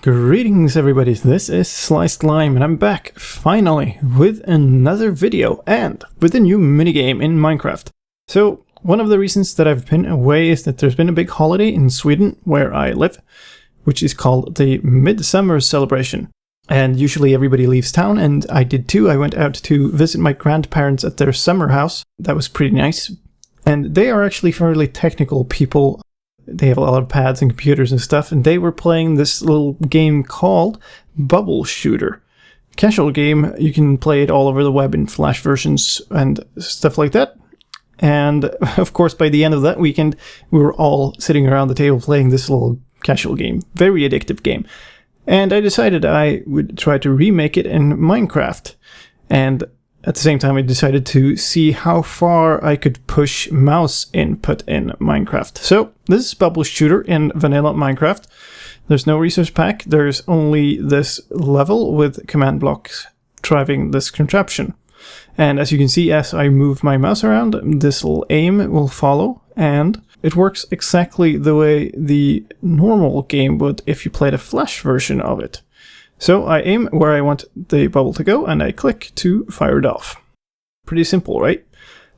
Greetings everybody, this is slicedlime and I'm back, finally, with another video and with a new minigame in Minecraft. So, one of the reasons that I've been away is that there's been a big holiday in Sweden, where I live, which is called the Midsummer Celebration. And usually everybody leaves town, and I did too. I went out to visit my grandparents at their summer house. That was pretty nice. And they are actually fairly technical people. They have a lot of pads and computers and stuff, and they were playing this little game called Bubble Shooter. Casual game, you can play it all over the web in Flash versions and stuff like that. And of course, by the end of that weekend, we were all sitting around the table playing this little casual game. Very addictive game. And I decided I would try to remake it in Minecraft. And at the same time, I decided to see how far I could push mouse input in Minecraft. So, this is Bubble Shooter in vanilla Minecraft. There's no resource pack, there's only this level with command blocks driving this contraption. And as you can see, as I move my mouse around, this little aim will follow, and it works exactly the way the normal game would if you played a Flash version of it. So I aim where I want the bubble to go, and I click to fire it off. Pretty simple, right?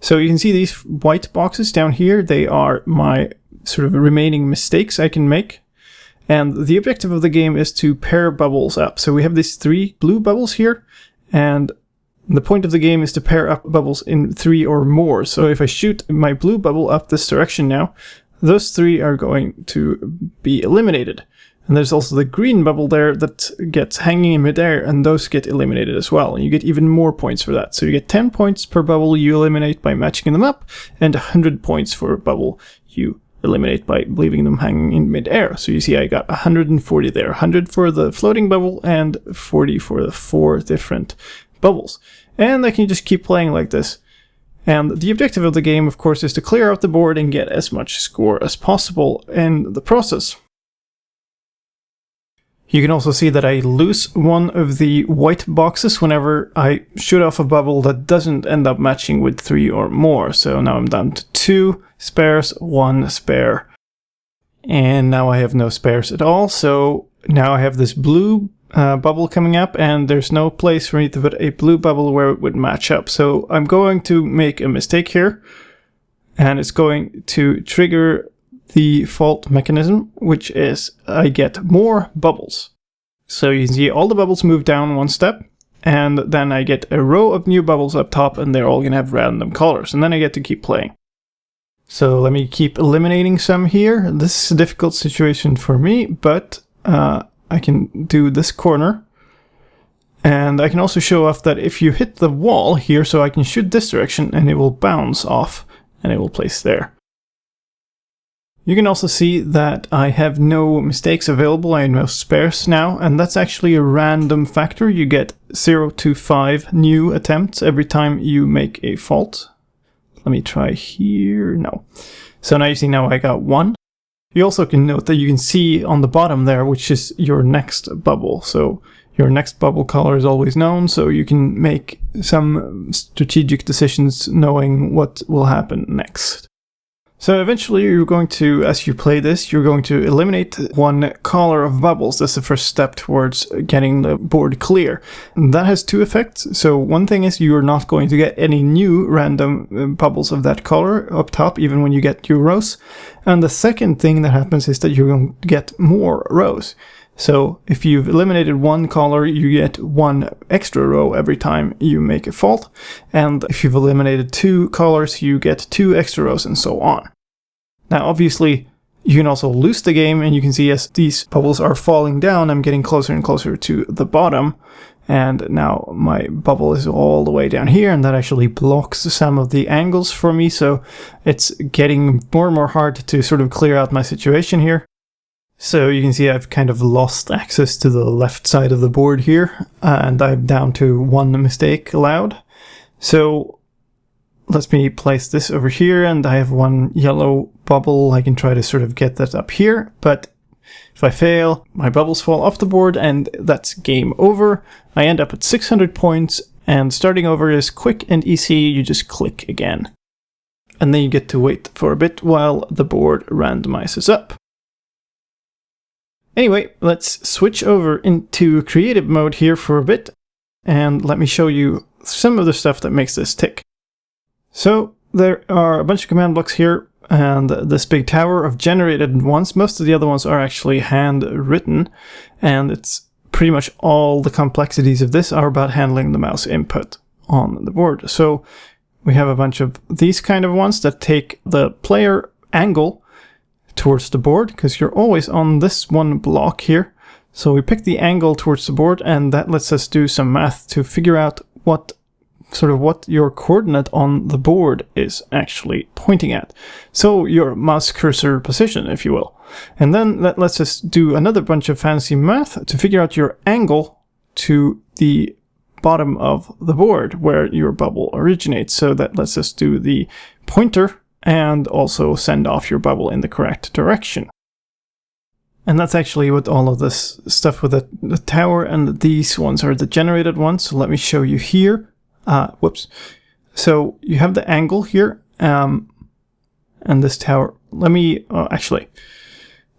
So you can see these white boxes down here, they are my sort of remaining mistakes I can make. And the objective of the game is to pair bubbles up. So we have these 3 blue bubbles here, and the point of the game is to pair up bubbles in 3 or more. So if I shoot my blue bubble up this direction now, those 3 are going to be eliminated. And there's also the green bubble there that gets hanging in midair, and those get eliminated as well. And you get even more points for that. So you get 10 points per bubble you eliminate by matching them up, and 100 points for a bubble you eliminate by leaving them hanging in midair. So you see I got 140 there. 100 for the floating bubble, and 40 for the 4 different bubbles. And I can just keep playing like this. And the objective of the game, of course, is to clear out the board and get as much score as possible in the process. You can also see that I lose one of the white boxes whenever I shoot off a bubble that doesn't end up matching with 3 or more. So now I'm down to 2 spares, 1 spare. And now I have no spares at all. So now I have this blue bubble coming up, and there's no place for me to put a blue bubble where it would match up. So I'm going to make a mistake here. And it's going to trigger the fault mechanism, which is I get more bubbles. So you can see all the bubbles move down 1 step, and then I get a row of new bubbles up top, and they're all going to have random colors, and then I get to keep playing. So let me keep eliminating some here. This is a difficult situation for me, but I can do this corner. And I can also show off that if you hit the wall here, so I can shoot this direction, and it will bounce off, and it will place there. You can also see that I have no mistakes available, I have no spares now, and that's actually a random factor. You get 0 to 5 new attempts every time you make a fault. Let me try here, no. So now you see now I got 1. You also can note that you can see on the bottom there, which is your next bubble. So your next bubble color is always known, so you can make some strategic decisions knowing what will happen next. So eventually you're going to, as you play this, you're going to eliminate 1 color of bubbles. That's the first step towards getting the board clear. And that has 2 effects. So one thing is you're not going to get any new random bubbles of that color up top, even when you get your rows. And the second thing that happens is that you're going to get more rows. So if you've eliminated 1 color, you get 1 extra row every time you make a fault. And if you've eliminated 2 colors, you get 2 extra rows, and so on. Now obviously, you can also lose the game, and you can see as these bubbles are falling down, I'm getting closer and closer to the bottom. And now my bubble is all the way down here, and that actually blocks some of the angles for me. So it's getting more and more hard to sort of clear out my situation here. So you can see I've kind of lost access to the left side of the board here, and I'm down to 1 mistake allowed. So let me place this over here, and I have 1 yellow bubble. I can try to sort of get that up here, but if I fail, my bubbles fall off the board, and that's game over. I end up at 600 points, and starting over is quick and easy. You just click again. And then you get to wait for a bit while the board randomizes up. Anyway, let's switch over into creative mode here for a bit, and let me show you some of the stuff that makes this tick. So there are a bunch of command blocks here, and this big tower of generated ones. Most of the other ones are actually handwritten, and it's pretty much all the complexities of this are about handling the mouse input on the board. So we have a bunch of these kind of ones that take the player angle towards the board, because you're always on this one block here. So we pick the angle towards the board, and that lets us do some math to figure out what your coordinate on the board is actually pointing at. So your mouse cursor position, if you will. And then that lets us do another bunch of fancy math to figure out your angle to the bottom of the board where your bubble originates. So that lets us do the pointer and also send off your bubble in the correct direction. And that's actually what all of this stuff with the tower and these ones are the generated ones. So let me show you here. Whoops. So you have the angle here, and this tower. Let me, actually.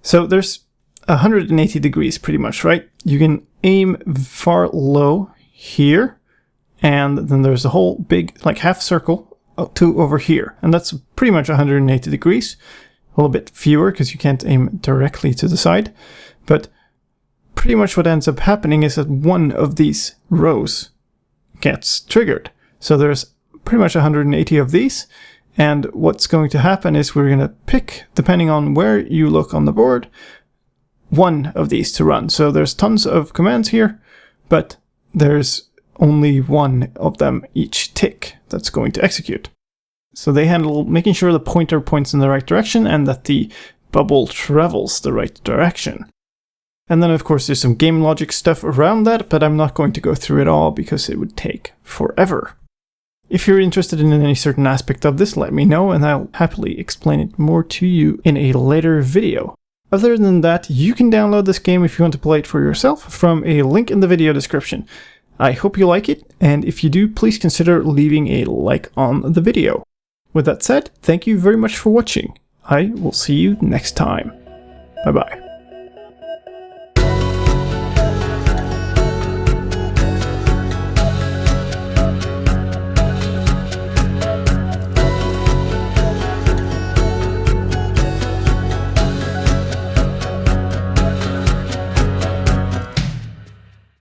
So there's 180 degrees pretty much, right? You can aim far low here, and then there's a whole big, like half circle to over here. And that's pretty much 180 degrees. A little bit fewer because you can't aim directly to the side. But pretty much what ends up happening is that one of these rows gets triggered. So there's pretty much 180 of these. And what's going to happen is we're going to pick, depending on where you look on the board, one of these to run. So there's tons of commands here, but there's only one of them each tick that's going to execute. So they handle making sure the pointer points in the right direction and that the bubble travels the right direction. And then of course there's some game logic stuff around that, but I'm not going to go through it all because it would take forever. If you're interested in any certain aspect of this, let me know and I'll happily explain it more to you in a later video. Other than that, you can download this game if you want to play it for yourself from a link in the video description. I hope you like it, and if you do, please consider leaving a like on the video. With that said, thank you very much for watching. I will see you next time. Bye bye.